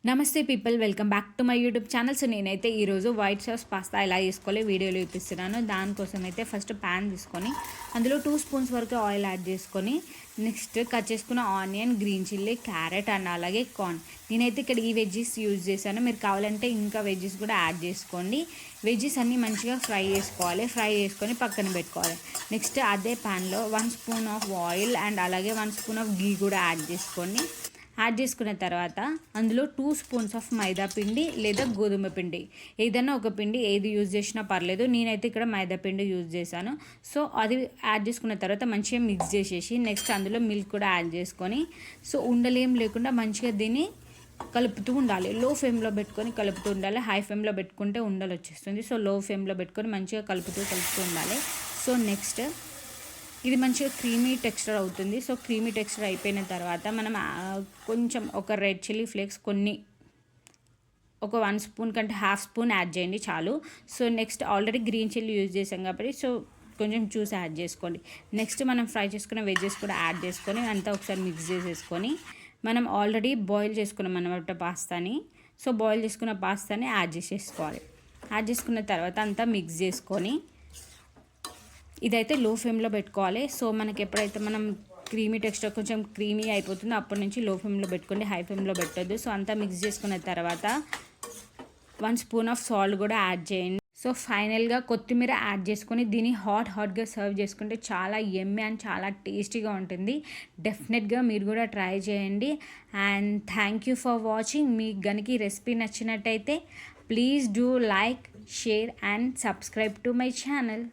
నమస్తే people, welcome back to my YouTube channel. So నేనైతే ఈరోజు వైట్ సాస్ పాస్తా ఎలా చేసుకోవాలి వీడియోలో చూపిస్తున్నాను. దానికోసం అయితే ఫస్ట్ ప్యాన్ తీసుకొని అందులో 2 స్పూన్స్ వరకు ఆయిల్ యాడ్ చేసుకొని నెక్స్ట్ కట్ చేసుకున్న onion, green chilli, carrot and అలాగే కార్న్. నేనైతే ఇక్కడ ఈ వెజ్జెస్ యూజ్ చేశాను. మీరు కావాలంటే ఇంకా వెజ్జెస్ కూడా యాడ్ చేసుకోండి. వెజ్జెస్ అన్నీ మంచిగా ఫ్రై చేసుకోవాలి. ఫ్రై చేసుకొని పక్కన పెట్టుకోవాలి. నెక్స్ట్ అదే ప్యాన్లో 1 స్పూన్ ఆఫ్ ఆయిల్ అండ్ అలాగే 1 స్పూన్ ఆఫ్ గీ కూడా యాడ్ చేసుకోండి. యాడ్ చేసుకున్న తర్వాత అందులో 2 స్పూన్స్ ఆఫ్ మైదా పిండి లేదా గోధుమ పిండి, ఏదైనా ఒక పిండి ఏది యూజ్ చేసినా పర్లేదు. నేనైతే ఇక్కడ మైదా పిండి యూజ్ చేశాను. సో అది యాడ్ చేసుకున్న తర్వాత మంచిగా మిక్స్ చేసేసి నెక్స్ట్ అందులో మిల్క్ కూడా యాడ్ చేసుకొని సో ఉండలేం లేకుండా మంచిగా దీన్ని కలుపుతూ ఉండాలి. లో ఫ్లేమ్లో పెట్టుకొని కలుపుతూ ఉండాలి. హై ఫ్లేమ్లో పెట్టుకుంటే ఉండలు వచ్చేస్తుంది. సో లో ఫ్లేమ్లో పెట్టుకొని మంచిగా కలుపుతూ ఉండాలి. సో నెక్స్ట్ ఇది మంచిగా క్రీమీ టెక్స్చర్ అవుతుంది. సో క్రీమీ టెక్స్చర్ అయిపోయిన తర్వాత మనం కొంచెం ఒక రెడ్ చిల్లీ ఫ్లేక్స్ ఒక 1 స్పూన్ కంటే హాఫ్ స్పూన్ యాడ్ చేయండి చాలు. So next already green chilli use చేసాం కాబట్టి సో కొంచెం చూసి యాడ్ చేసుకోండి. నెక్స్ట్ మనం ఫ్రై చేసుకున్న వెజ్జెస్ కూడా యాడ్ చేసుకొని అంతా ఒకసారి మిక్స్ చేసేసుకొని మనం ఆల్రెడీ బాయిల్ చేసుకున్నాం అన్నమాట పాస్తాని. సో బాయిల్ చేసుకున్న పాస్తాని యాడ్ చేసేసుకోవాలి. యాడ్ చేసుకున్న తర్వాత అంతా మిక్స్ చేసుకొని ఇదైతే లో ఫ్లేమ్లో పెట్టుకోవాలి. సో మనకి ఎప్పుడైతే మనం క్రీమీ టెక్స్చర్ కొంచెం క్రీమీ అయిపోతుందో అప్పటి నుంచి లో ఫ్లేమ్లో పెట్టుకోండి, హై ఫ్లేమ్లో పెట్టొద్దు. సో అంతా మిక్స్ చేసుకున్న తర్వాత 1 స్పూన్ ఆఫ్ సాల్ట్ కూడా యాడ్ చేయండి. సో ఫైనల్గా కొత్తిమీర యాడ్ చేసుకొని దీన్ని హాట్గా సర్వ్ చేసుకుంటే చాలా యమ్మీ అండ్ చాలా టేస్టీగా ఉంటుంది. డెఫినెట్గా మీరు కూడా ట్రై చేయండి. And thank you for watching. మీకు గనుక ఈ రెసిపీ నచ్చినట్టయితే please do like, share and subscribe to my channel.